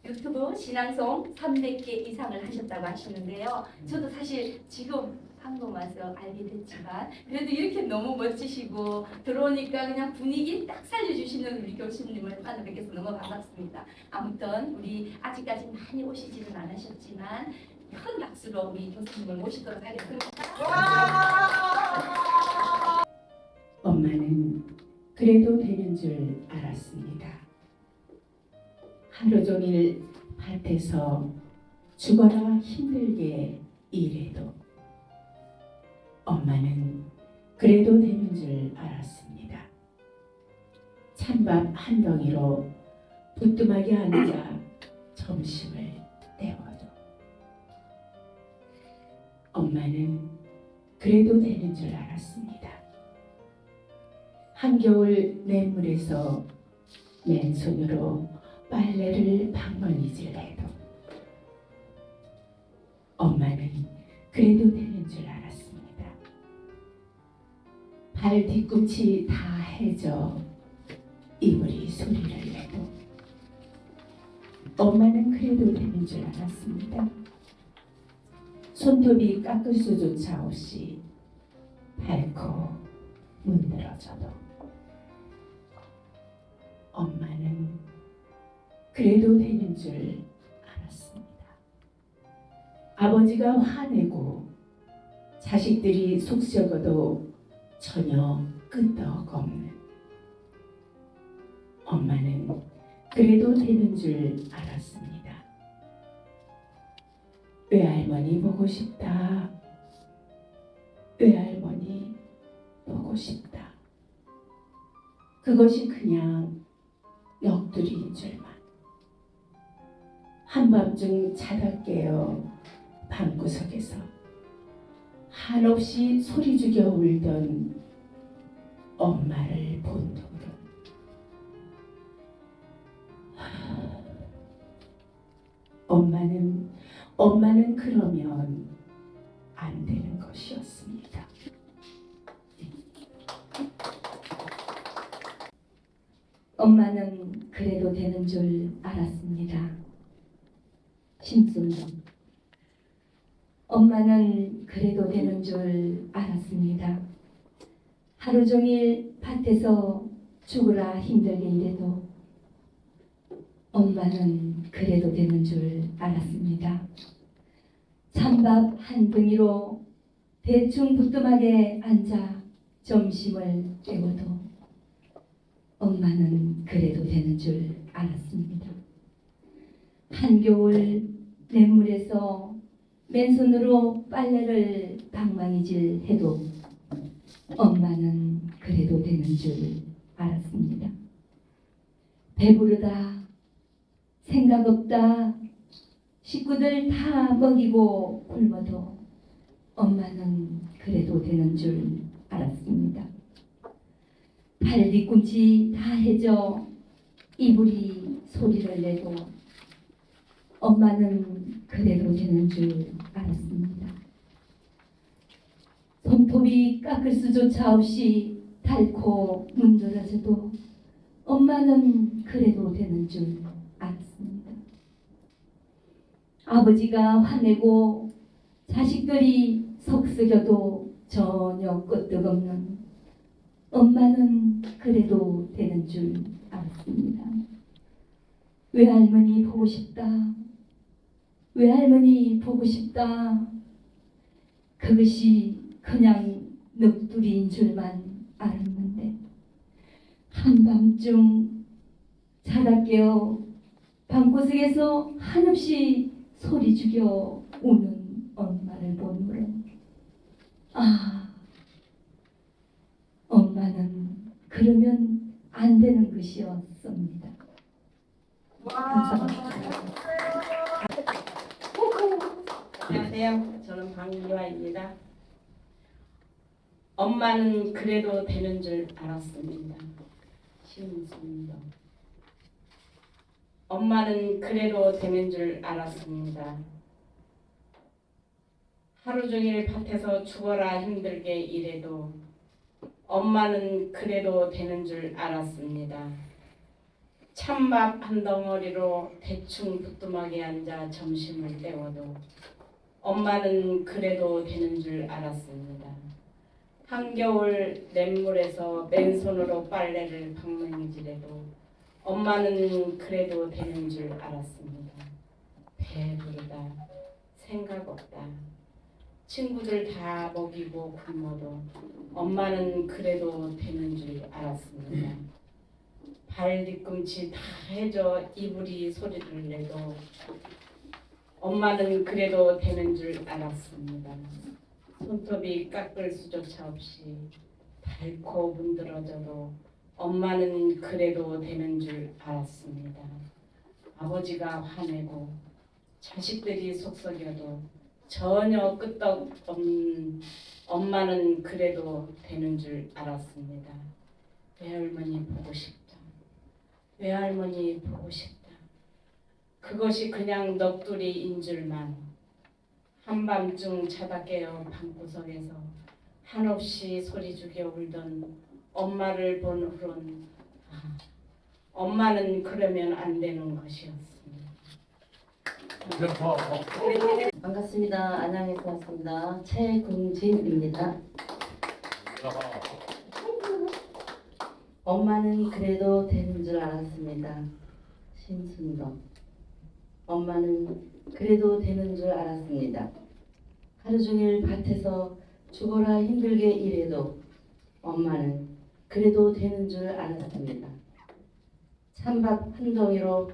유튜브 신앙송 300개 이상을 하셨다고 하시는데요. 저도 사실 지금 한국 와서 알게 됐지만 그래도 이렇게 너무 멋지시고 들어오니까 그냥 분위기 딱 살려주시는 우리 교수님을 만나 뵙겠서 너무 반갑습니다. 아무튼 우리 아직까지 많이 오시지는 않으셨지만 큰 박수로 우리 교수님을 모시도록 하겠습니다. 엄마는 그래도 되는 줄 알았습니다. 하루 종일 밭에서 죽어라 힘들게 일해도 엄마는 그래도 되는 줄 알았습니다. 찬밥 한 덩이로 부뚜막에 앉아 점심을 때워도 엄마는 그래도 되는 줄 알았습니다. 한겨울 냇물에서 맨손으로 빨래를 방망이질해도 엄마는 그래도 되는 줄 알았습니다. 발 뒤꿈치 다 해져 이불이 소리를 내도 엄마는 그래도 되는 줄 알았습니다. 손톱이 깎을 수조차 없이 닳고 문드러져도 엄마는 그래도 되는 줄 알았습니다. 아버지가 화내고 자식들이 속 썩어도 전혀 끄떡없는 엄마는 그래도 되는 줄 알았습니다. 외할머니 보고 싶다. 외할머니 보고 싶다. 그것이 그냥 넋두리인 줄만. 한밤중 자다 깨어 방구석에서 한없이 소리 죽여 울던 엄마를 본도로 엄마는 그러면 안 되는 것이었습니다. 엄마는 그래도 되는 줄 알았습니다. 심순정. 엄마는 그래도 되는 줄 알았습니다. 하루 종일 밭에서 죽으라 힘들게 일해도 엄마는 그래도 되는 줄 알았습니다. 찬밥 한 덩이로 대충 부뚜막에 앉아 점심을 때워도 엄마는 그래도 되는 줄 알았습니다. 한겨울 냇물에서 맨손으로 빨래를 방망이질 해도 엄마는 그래도 되는 줄 알았습니다. 배부르다, 생각 없다, 식구들 다 먹이고 굶어도 엄마는 그래도 되는 줄 알았습니다. 발 뒤꿈치 다 해져 이불이 소리를 내도 엄마는 그래도 되는 줄 알았습니다. 손톱이 깎을 수조차 없이 닳고 문드러져도 엄마는 그래도 되는 줄 알았습니다. 아버지가 화내고 자식들이 속썩여도 전혀 끄떡없는 엄마는 그래도 되는 줄 알았습니다. 외할머니 보고 싶다. 외할머니 보고 싶다. 그것이 그냥 넋두리인 줄만 알았는데 한밤중 자다 깨어 방구석에서 한없이 소리 죽여 우는 엄마를 보므로 엄마는 그러면 안 되는 것이었습니다. 감사합니다. 안녕하세요. 저는 방미화입니다. 엄마는 그래도 되는 줄 알았습니다. 심순정. 엄마는 그래도 되는 줄 알았습니다. 하루 종일 밭에서 죽어라 힘들게 일해도 엄마는 그래도 되는 줄 알았습니다. 찬밥 한 덩어리로 대충 부뚜막에 앉아 점심을 때워도 엄마는 그래도 되는 줄 알았습니다. 한겨울 냇물에서 맨손으로 빨래를 방망이질해도 엄마는 그래도 되는 줄 알았습니다. 배부르다, 생각 없다, 친구들 다 먹이고 굶어도 엄마는 그래도 되는 줄 알았습니다. 발 뒤꿈치 다 해져 이불이 소리를 내도 엄마는 그래도 되는 줄 알았습니다. 손톱이 깎을 수조차 없이 닳고 문드러져도 엄마는 그래도 되는 줄 알았습니다. 아버지가 화내고 자식들이 속썩여도 전혀 끄떡없는 엄마는 그래도 되는 줄 알았습니다. 외할머니 보고 싶다. 외할머니 보고 싶다. 그것이 그냥 넋두리인 줄만. 한밤중 자다 깨어 방구석에서 한없이 소리 죽여 울던 엄마를 본 후론 엄마는 그러면 안 되는 것이었습니다. 반갑습니다. 안양에서 왔습니다. 최궁진입니다. 엄마는 그래도 되는 줄 알았습니다. 신순덕. 엄마는 그래도 되는 줄 알았습니다. 하루 종일 밭에서 죽어라 힘들게 일해도 엄마는 그래도 되는 줄 알았습니다. 찬밥 한 덩이로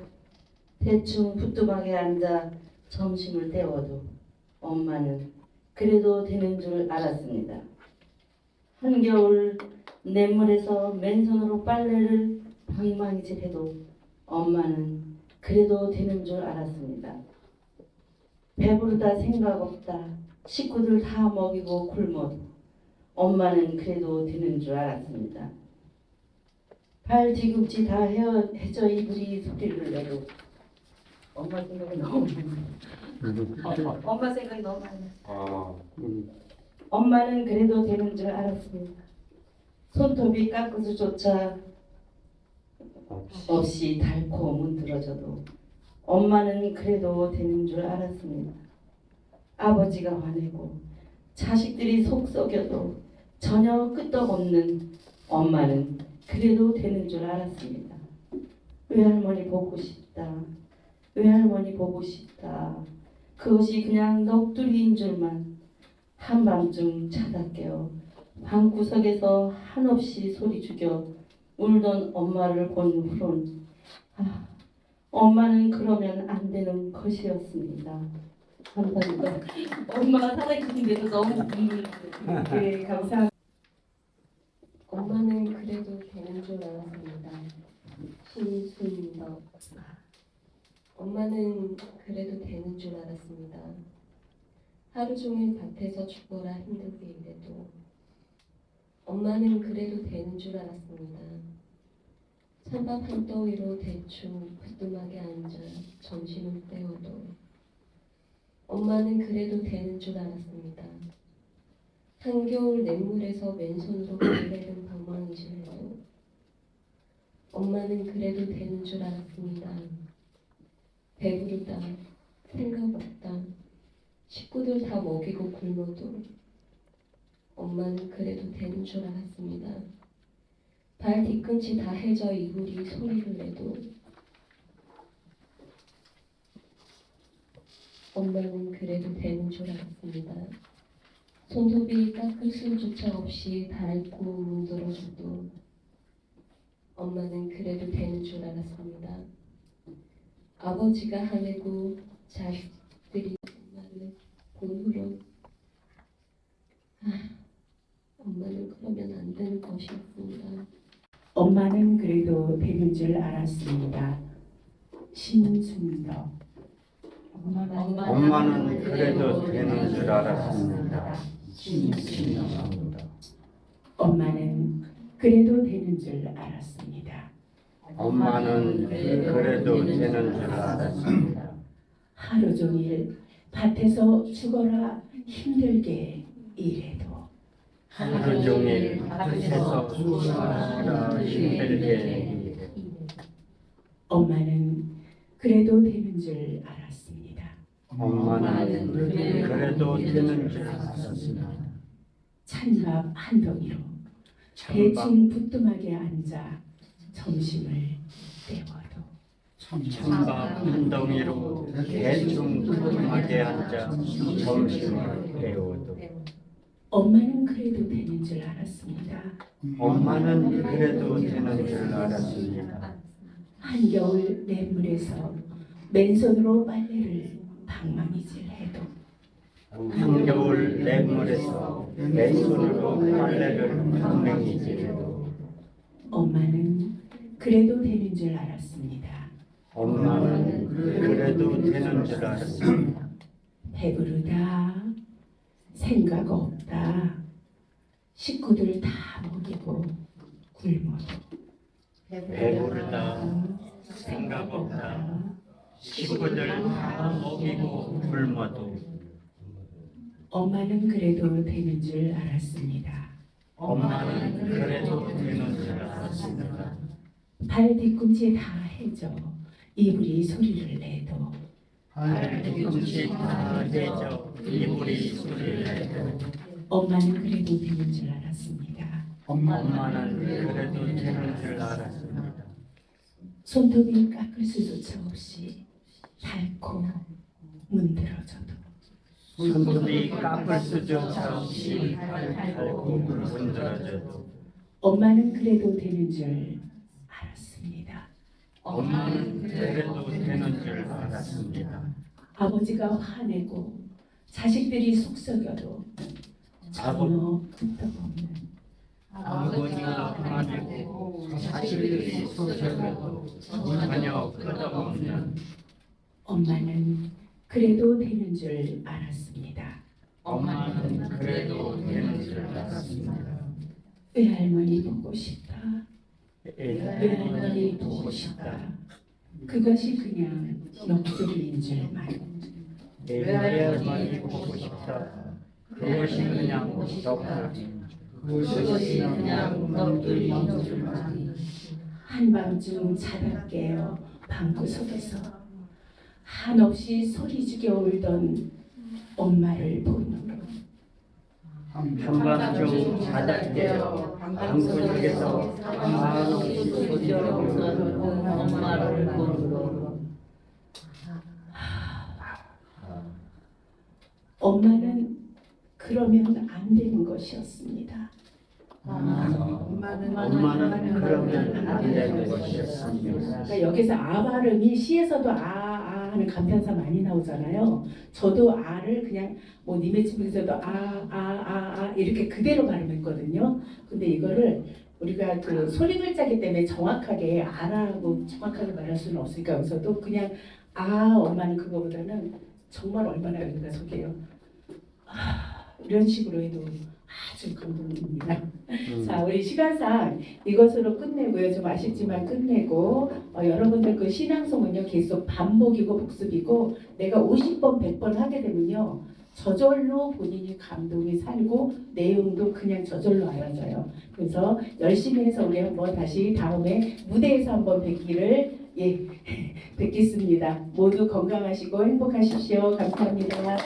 대충 부뚜막에 앉아 점심을 때워도 엄마는 그래도 되는 줄 알았습니다. 한겨울 냇물에서 맨손으로 빨래를 방망이질해도 엄마는 그래도 되는 줄 알았습니다. 배부르다 생각 없다 식구들 다 먹이고 굶어도 엄마는 그래도 되는 줄 알았습니다. 발 뒤꿈치 다 해져 이불이 소리를 내도 엄마 생각이 너무 많이 엄마 생각이 너무 많이 엄마는 그래도 되는 줄 알았습니다. 손톱이 깎으수조차 없이 닳고 문드러져도 엄마는 그래도 되는 줄 알았습니다. 아버지가 화내고 자식들이 속썩여도 전혀 끄떡없는 엄마는 그래도 되는 줄 알았습니다. 외할머니 보고 싶다. 외할머니 보고 싶다. 그것이 그냥 넋두리인 줄만. 한밤중 자다 깨어 방구석에서 한없이 소리 죽여 울던 엄마를 본 후론 엄마는 그러면 안 되는 것이었습니다. 감사합니다. 엄마가 살아계신데도 너무 눈물이 나요. 네, 감사합니다. 엄마는 그래도 되는 줄 알았습니다. 신순덕. 엄마는 그래도 되는 줄 알았습니다. 하루 종일 밭에서 죽어라 힘들게 일해도 엄마는 그래도 되는 줄 알았습니다. 찬밥 한 더위로 대충 부뚜막에 앉아 점심을 때워도 엄마는 그래도 되는 줄 알았습니다. 한겨울 냇물에서 맨손으로 빨래를 방망이질해도 엄마는 그래도 되는 줄 알았습니다. 배부르다, 생각 없다, 식구들 다 먹이고 굶어도 엄마는 그래도 되는 줄 알았습니다. 발 뒤꿈치 다 해져 이불이 소리를 내도 엄마는 그래도 되는 줄 알았습니다. 손톱이 깎을 수조차 없이 닳고 문드러져도 엄마는 그래도 되는 줄 알았습니다. 아버지가 화내고 자식들이 엄마를 본 후로 엄마는 그러면 안 되는 것이었습니다. 엄마는 그래도 되는 줄 알았습니다. 신순덕. 엄마는 그래도 되는 줄 알았습니다. 엄마는 그래도 되는 줄 알았습니다. 엄마는 그래도 되는 줄 알았습니다. 하루 종일 밭에서 죽어라 힘들게 일해도 하루 종일 밭에서 죽어라 힘들게 일해 엄마는 그래도 되는 줄 알았습니다. 엄마는 그래도 되는 줄 알았습니다. 찬밥 한 덩이로 찬밥 대충 부뚜막에 앉아 점심을 때워도 찬밥 한 덩이로 대충 부뚜막에 앉아 점심을 때워도 엄마는 그래도 되는 줄 알았습니다. 엄마는 그래도 되는 줄 알았습니다. 한겨울 냇물에서 맨손으로 빨래를 방망이질해도 한겨울 냇물에서 맨손으로 빨래를 방맹이질해도 엄마는 그래도 되는 줄 알았습니다. 엄마는 그래도 되는 줄 알았습니다. 배부르다, 생각 없다, 식구들 다 먹이고 굶어도 배부르다, 생각 없다, 식구들 다 먹이고 굶어도 엄마는 그래도 되는 줄 알았습니다. 엄마는 그래도 되는 줄 알았습니다. 발 뒤꿈치 다 해져 이불이 소리를 내도 발뒤꿈치 다 해져 이불이 소리를 내도 엄마는 그래도 되는 줄 알았습니다. 엄마는 그래도 되는 줄 알았습니다. 손톱이 깎을 수조차 없이 닳고 문드러져도 손톱이 깎을 수조차 없이 달고 문드러져도 엄마는 그래도 되는 줄 알았습니다. 엄마는 그래도 되는 줄 알았습니다. 아버지가 화내고 자식들이 속썩여도 전혀 끄떡없는 아버지가 화내고 자식들이 속삭여도 전혀 끄떡없는 엄마는 그래도 되는 줄 알았습니다. 엄마는 그래도 되는 줄 알았습니다. 외할머니 보고 싶다. 외할머니 보고 싶다. 그것이 그냥 옆소리인 줄만. 외할머니 보고 싶다. 그것이 그냥 그것이 그냥 너뿐인 줄만. 한밤중 자다 깨어 방구석에서 한없이 소리 죽여 울던 엄마를 보느라 한밤중 자다 깨어 방구석에서 한없이 소리를 울던 엄마를 보고 엄마는 그러면 안 되는 것이었습니다. 엄마는 그러면 안 되는 것이었습니다. 그러니까 여기서 아 발음이 시에서도 아 하는 간편사 많이 나오잖아요. 저도 아를 그냥 뭐 님의 집에서도 아 이렇게 그대로 발음했거든요. 근데 이거를 우리가 그 소리 글자기 때문에 정확하게 아라고 정확하게 말할 수는 없으니까 여기서도 그냥 아 엄마는 그거보다는 정말 얼마나 여기가 속해요. 이런 식으로 해도 아주 감동입니다. 자, 우리 시간상 이것으로 끝내고요. 좀 아쉽지만 끝내고 여러분들 그 신앙송은요 계속 반복이고 복습이고 내가 50번 100번 하게 되면요 저절로 본인이 감동이 살고 내용도 그냥 저절로 알아져요. 그래서 열심히 해서 우리 한번 다시 다음에 무대에서 한번 뵙기를 뵙겠습니다. 모두 건강하시고 행복하십시오. 감사합니다.